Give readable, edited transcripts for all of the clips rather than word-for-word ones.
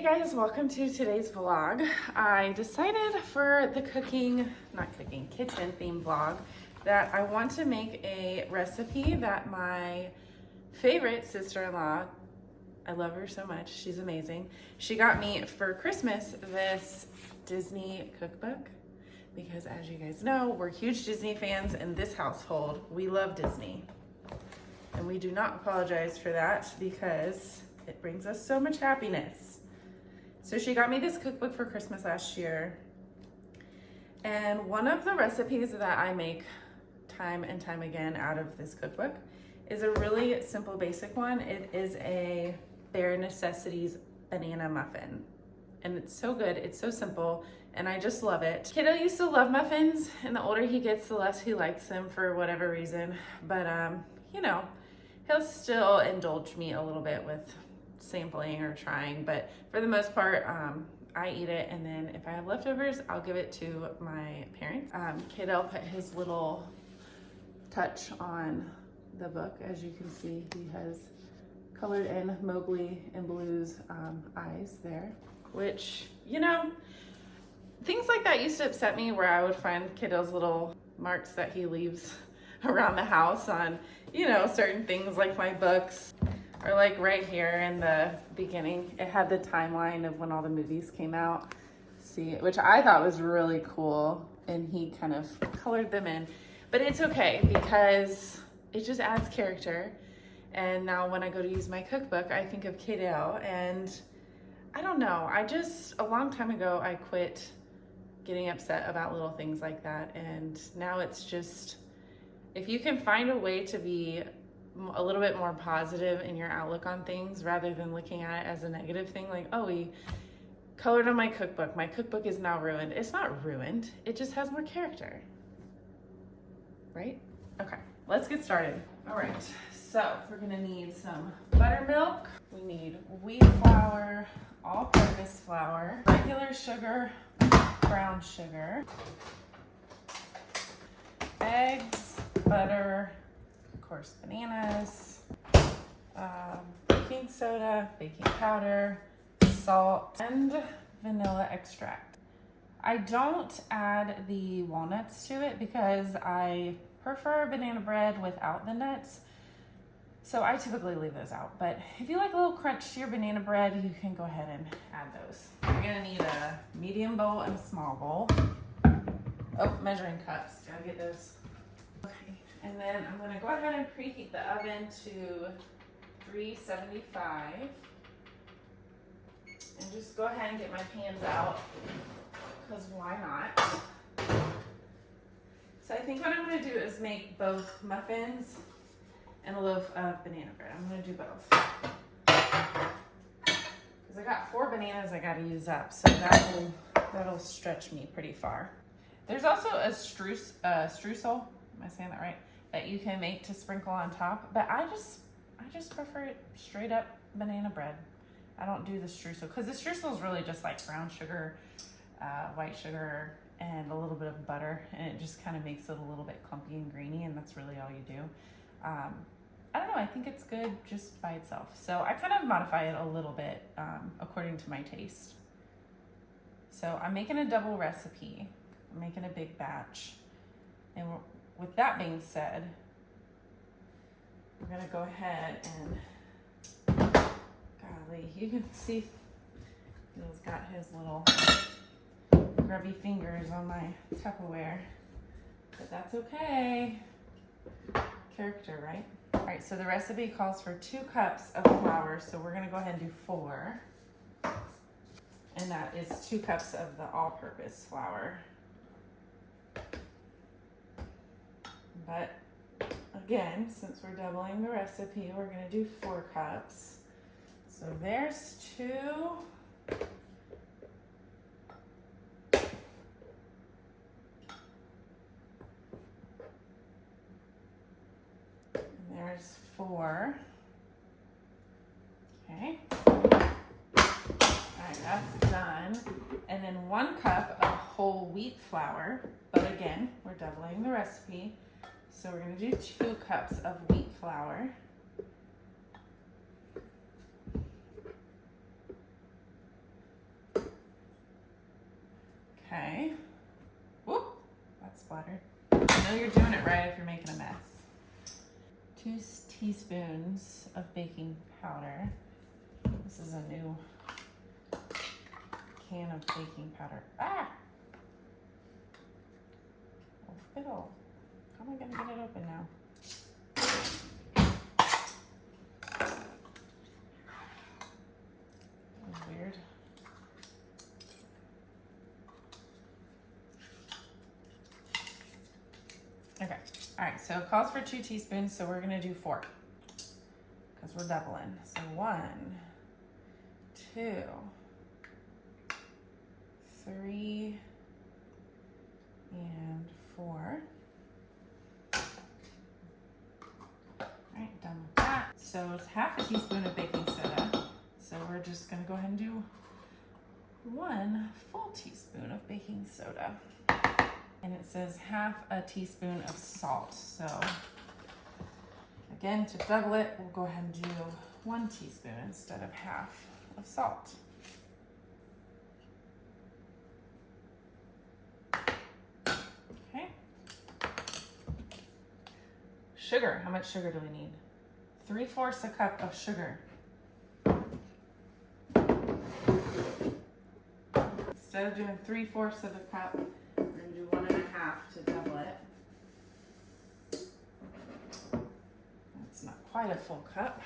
Hey guys, welcome to today's vlog. I decided for the kitchen theme vlog that I want to make a recipe that my favorite sister-in-law, I love her so much, she's amazing. She got me for Christmas this Disney cookbook because, as you guys know, we're huge Disney fans in this household. We love Disney and we do not apologize for that because it brings us so much happiness. So she got me this cookbook for Christmas last year. And one of the recipes that I make time and time again out of this cookbook is a really simple, basic one. It is a Bare Necessities banana muffin. And it's so good, it's so simple, and I just love it. Kiddo used to love muffins, and the older he gets, the less he likes them for whatever reason. But, you know, he'll still indulge me a little bit with sampling or trying, but for the most part, I eat it, and then if I have leftovers, I'll give it to my parents. Kiddo put his little touch on the book. As you can see, he has colored in Mowgli and Blue's eyes there, which, you know, things like that used to upset me, where I would find Kiddo's little marks that he leaves around the house on, you know, certain things like my books. Or like right here in the beginning, it had the timeline of when all the movies came out. See, which I thought was really cool. And he kind of colored them in. But it's okay because it just adds character. And now when I go to use my cookbook, I think of Kiddo. And I don't know, a long time ago, I quit getting upset about little things like that. And now it's just, if you can find a way to be a little bit more positive in your outlook on things rather than looking at it as a negative thing, like, oh, we colored on my cookbook is now ruined. It's not ruined, it just has more character, right? Okay, let's get started. All right, so we're gonna need some buttermilk, we need wheat flour, all-purpose flour, regular sugar, brown sugar, eggs, butter, of course, bananas, baking soda, baking powder, salt, and vanilla extract. I don't add the walnuts to it because I prefer banana bread without the nuts. So I typically leave those out. But if you like a little crunch to your banana bread, you can go ahead and add those. You're gonna need a medium bowl and a small bowl. Oh, measuring cups, gotta get those. Okay. And then I'm gonna go ahead and preheat the oven to 375. And just go ahead and get my pans out, because why not? So I think what I'm gonna do is make both muffins and a loaf of banana bread. I'm gonna do both. Because I got 4 bananas I gotta use up, so that'll stretch me pretty far. There's also a streusel, am I saying that right? That you can make to sprinkle on top, but I just prefer it straight up banana bread. I don't do the streusel because the streusel is really just like brown sugar, white sugar, and a little bit of butter, and it just kind of makes it a little bit clumpy and grainy, and that's really all you do. I don't know, I think it's good just by itself. So I kind of modify it a little bit according to my taste. So I'm making a double recipe. I'm making a big batch, and with that being said, we're gonna go ahead and, golly, you can see he's got his little grubby fingers on my Tupperware, but that's okay. Character, right? All right, so the recipe calls for 2 cups of flour, so we're gonna go ahead and do 4. And that is 2 cups of the all-purpose flour. But again, since we're doubling the recipe, we're gonna do 4 cups. So there's 2. And there's 4. Okay. All right, that's done. And then 1 cup of whole wheat flour. But again, we're doubling the recipe. So we're going to do 2 cups of wheat flour. Okay. Whoop, that splattered. I know you're doing it right if you're making a mess. 2 teaspoons of baking powder. This is a new can of baking powder. Ah! Oh, fiddle. How am I gonna get it open now? That was weird. Okay, all right, so it calls for 2 teaspoons, so we're gonna do 4 because we're doubling. So 1, 2, 3, and 4. All right, done with that. So it's half a teaspoon of baking soda. So we're just gonna go ahead and do 1 full teaspoon of baking soda. And it says half a teaspoon of salt. So again, to double it, we'll go ahead and do 1 teaspoon instead of half of salt. Okay. Sugar, how much sugar do we need? 3/4 a cup of sugar. Instead of doing 3/4 of a cup, we're gonna do 1 1/2 to double it. That's not quite a full cup.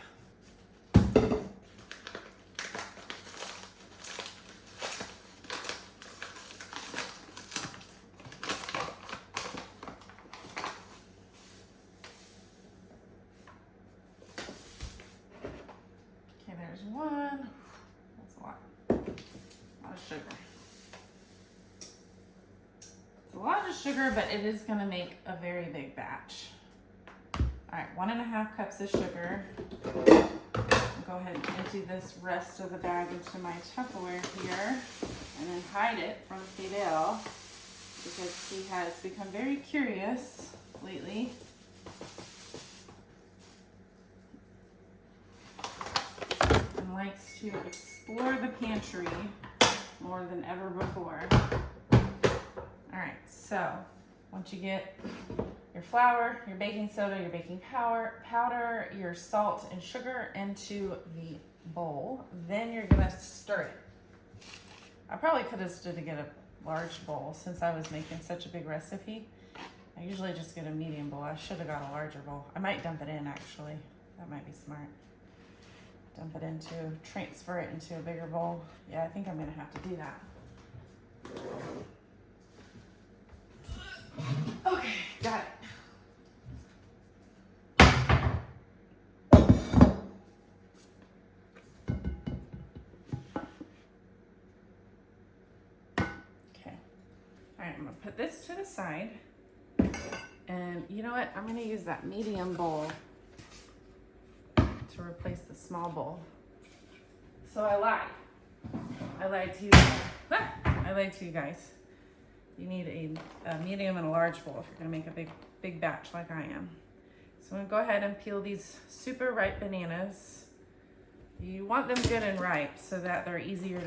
Okay, there's 1. That's a lot. A lot of sugar. It's a lot of sugar, but it is gonna make a very big batch. All right, 1 1/2 cups of sugar. I'll go ahead and empty this rest of the bag into my Tupperware here and then hide it from Fidel because he has become very curious lately. And likes to explore the pantry more than ever before. All right, so once you get your flour, your baking soda, your baking powder, your salt and sugar into the bowl, then you're gonna stir it. I probably could have stood to get a large bowl since I was making such a big recipe. I usually just get a medium bowl. I should have got a larger bowl. I might dump it in actually. That might be smart. Dump it into, transfer it into a bigger bowl. Yeah, I think I'm gonna have to do that. Okay, got it. Okay. All right, I'm gonna put this to the side. And you know what? I'm gonna use that medium bowl to replace the small bowl. So I lied. I lied to you. I lied to you guys. You need a medium and a large bowl if you're gonna make a big batch like I am. So I'm gonna go ahead and peel these super ripe bananas. You want them good and ripe so that they're easier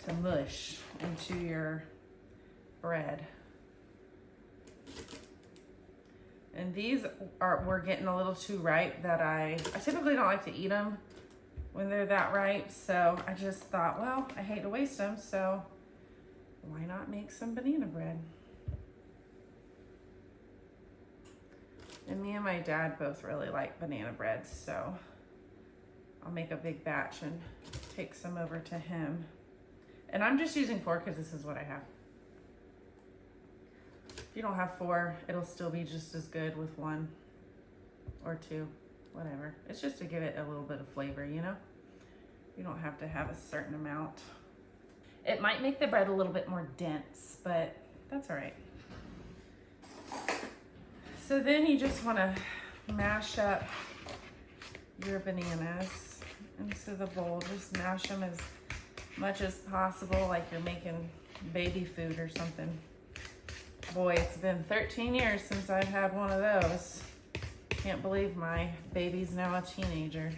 to mush into your bread. And these were getting a little too ripe that I typically don't like to eat them when they're that ripe. So I just thought, well, I hate to waste them, so why not make some banana bread? And me and my dad both really like banana bread, so I'll make a big batch and take some over to him. And I'm just using 4 because this is what I have. If you don't have 4, it'll still be just as good with 1 or 2, whatever. It's just to give it a little bit of flavor, you know? You don't have to have a certain amount. It might make the bread a little bit more dense, but that's all right. So then you just want to mash up your bananas into the bowl. Just mash them as much as possible, like you're making baby food or something. Boy, it's been 13 years since I've had one of those. Can't believe my baby's now a teenager.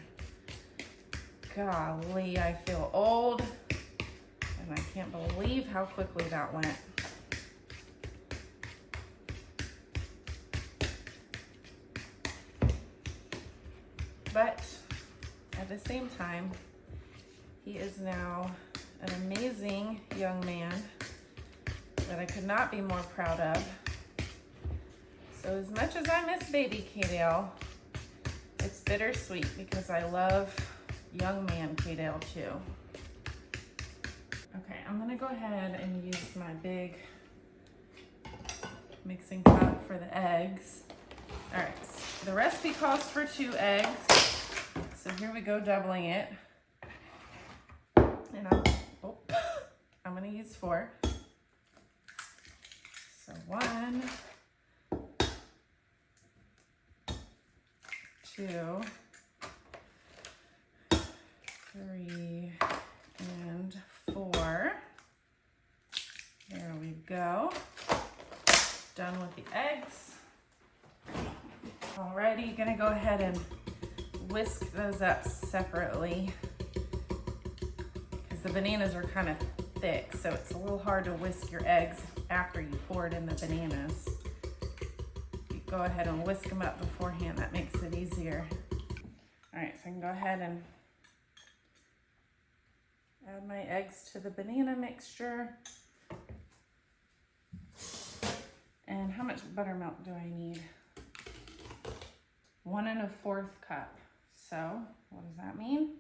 Golly, I feel old. And I can't believe how quickly that went. But at the same time, he is now an amazing young man that I could not be more proud of. So as much as I miss baby K-Dale, it's bittersweet because I love young man K-Dale too. Okay, I'm gonna go ahead and use my big mixing cup for the eggs. All right, so the recipe calls for 2 eggs. So here we go, doubling it. And I'm gonna use 4. So 1, 2, 3, and 4. There we go. Done with the eggs. Alrighty, gonna go ahead and whisk those up separately because the bananas are kind of thick, so it's a little hard to whisk your eggs after you pour it in the bananas. You go ahead and whisk them up beforehand, that makes it easier. Alright, so I can go ahead and add my eggs to the banana mixture. And how much buttermilk do I need? 1 1/4 cup. So what does that mean?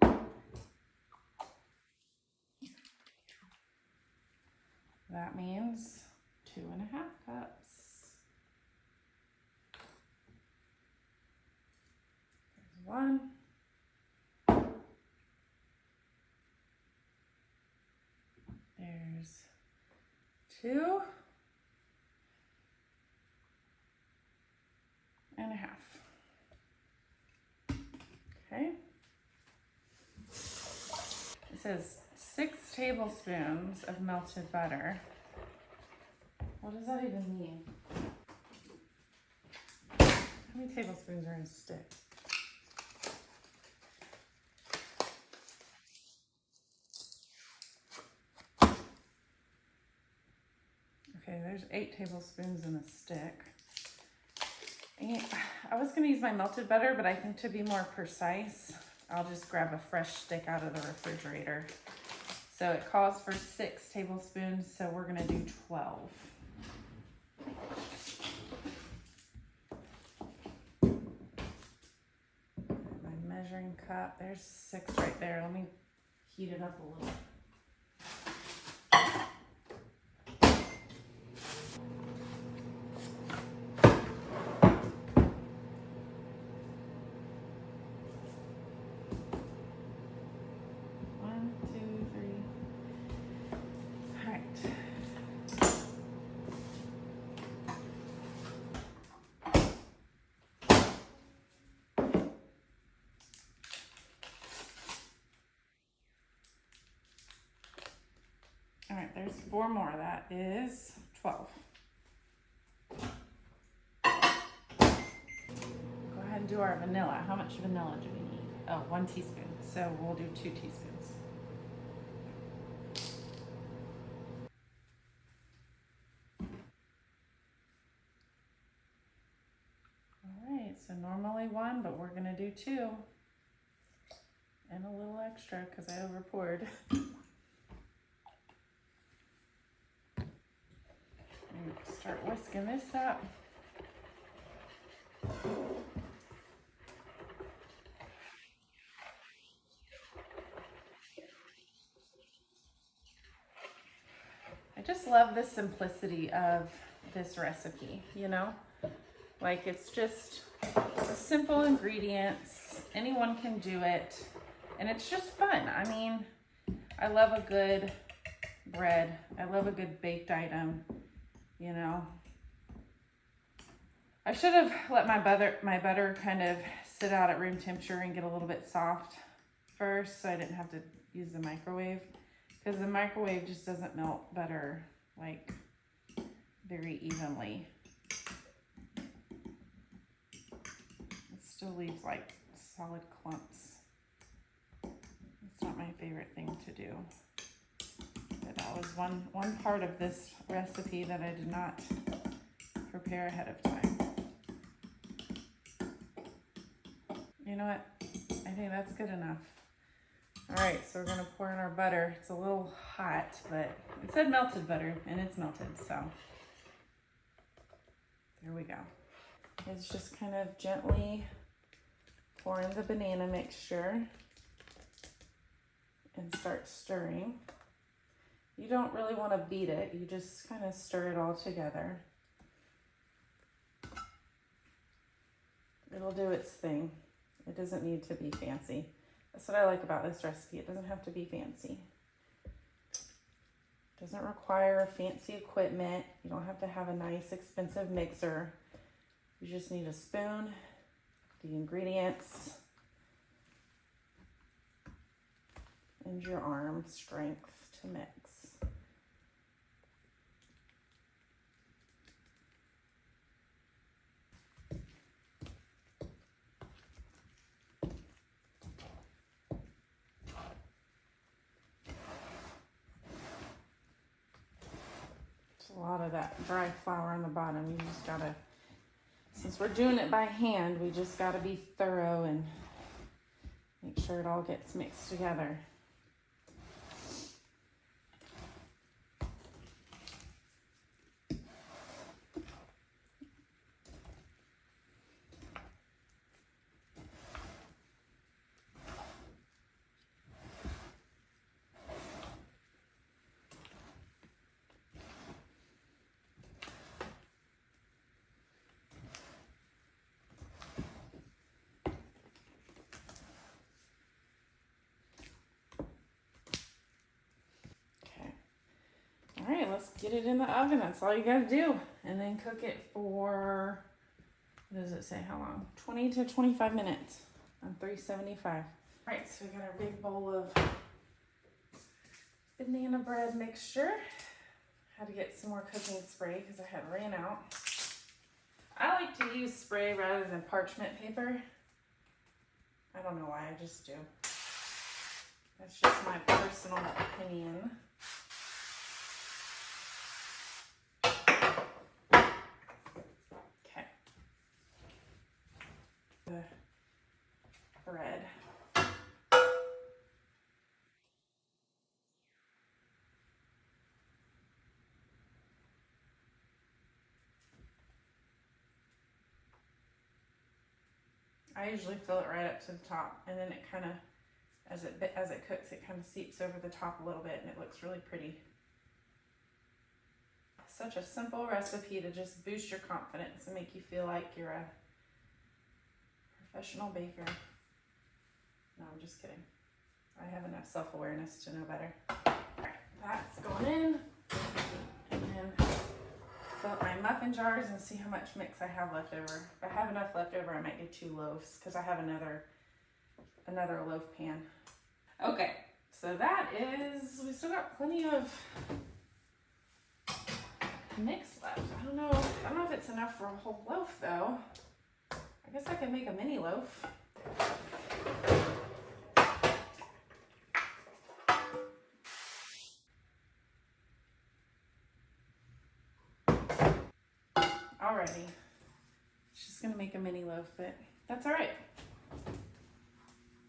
That means 2 1/2 cups. There's 1. There's 2 1/2. Okay. It says 6 tablespoons of melted butter. What does that even mean? How many tablespoons are in a stick? Okay, there's 8 tablespoons in a stick. And I was gonna use my melted butter, but I think to be more precise, I'll just grab a fresh stick out of the refrigerator. So it calls for 6 tablespoons, so we're gonna do 12. My measuring cup, there's 6 right there. Let me heat it up a little. All right, there's 4 more. That is 12. Go ahead and do our vanilla. How much vanilla do we need? Oh, 1 teaspoon. So we'll do 2 teaspoons. All right, so normally 1, but we're gonna do 2. And a little extra because I over poured. Start whisking this up. I just love the simplicity of this recipe, you know? Like it's just simple ingredients, anyone can do it, and it's just fun. I mean, I love a good bread. I love a good baked item, you know? I should have let my butter kind of sit out at room temperature and get a little bit soft first so I didn't have to use the microwave, because the microwave just doesn't melt butter like very evenly. It still leaves like solid clumps. It's not my favorite thing to do. But that was one part of this recipe that I did not prepare ahead of time. You know what? I think that's good enough. All right, so we're gonna pour in our butter. It's a little hot, but it said melted butter, and it's melted, so there we go. It's just kind of gently pour in the banana mixture and start stirring. You don't really want to beat it. You just kind of stir it all together. It'll do its thing. It doesn't need to be fancy. That's what I like about this recipe. It doesn't have to be fancy. It doesn't require fancy equipment. You don't have to have a nice, expensive mixer. You just need a spoon, the ingredients, and your arm strength to mix. A lot of that dry flour on the bottom. You just gotta, since we're doing it by hand, we just gotta be thorough and make sure it all gets mixed together. All right, let's get it in the oven. That's all you gotta do. And then cook it for, what does it say, how long? 20 to 25 minutes on 375. All right, so we got our big bowl of banana bread mixture. Had to get some more cooking spray because I had ran out. I like to use spray rather than parchment paper. I don't know why, I just do. That's just my personal opinion. The bread. I usually fill it right up to the top, and then it kind of, as it cooks, it kind of seeps over the top a little bit, and it looks really pretty. Such a simple recipe to just boost your confidence and make you feel like you're a professional baker. No, I'm just kidding. I have enough self-awareness to know better. All right, that's going in. And then fill up my muffin jars and see how much mix I have left over. If I have enough left over, I might do 2 loaves because I have another loaf pan. Okay, so that is, we still got plenty of mix left. I don't know if it's enough for a whole loaf though. I guess I can make a mini loaf. Alrighty. Just gonna make a mini loaf, but that's all right.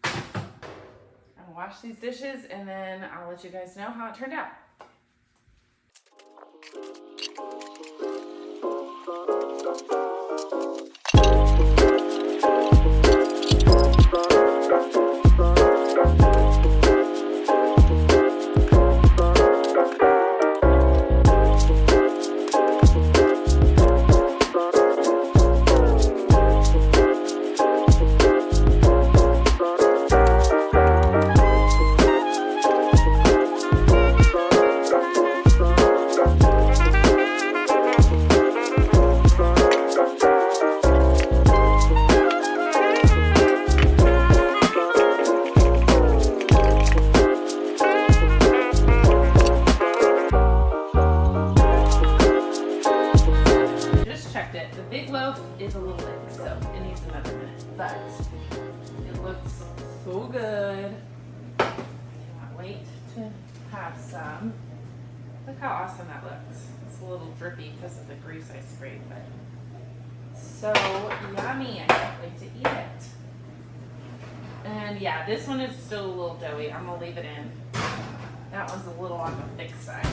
I'll wash these dishes and then I'll let you guys know how it turned out. Is a little big, so it needs another minute, but it looks so good. I cannot wait to have some. Look how awesome that looks. It's a little drippy because of the grease I sprayed, but so yummy. I can't wait to eat it. And yeah, this one is still a little doughy. I'm gonna leave it in. That one's a little on the thick side.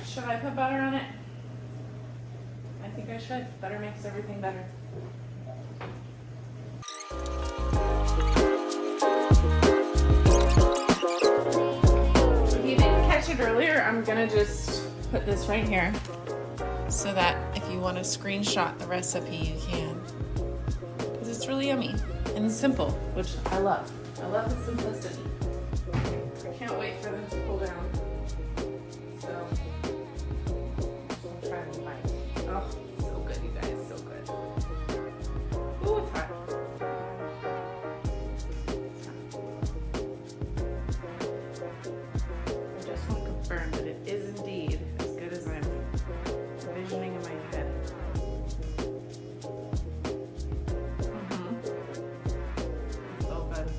Should I put butter on it? I think I should. Butter makes everything better. If you didn't catch it earlier, I'm gonna just put this right here so that if you want to screenshot the recipe, you can. Because it's really yummy and simple, which I love. I love the simplicity. I can't wait for them to cool down. So, I'll try one bite. Oh, so good, you guys, so good. Ooh, it's hot. I just want to confirm that it is indeed as good as I'm envisioning in my head. So good.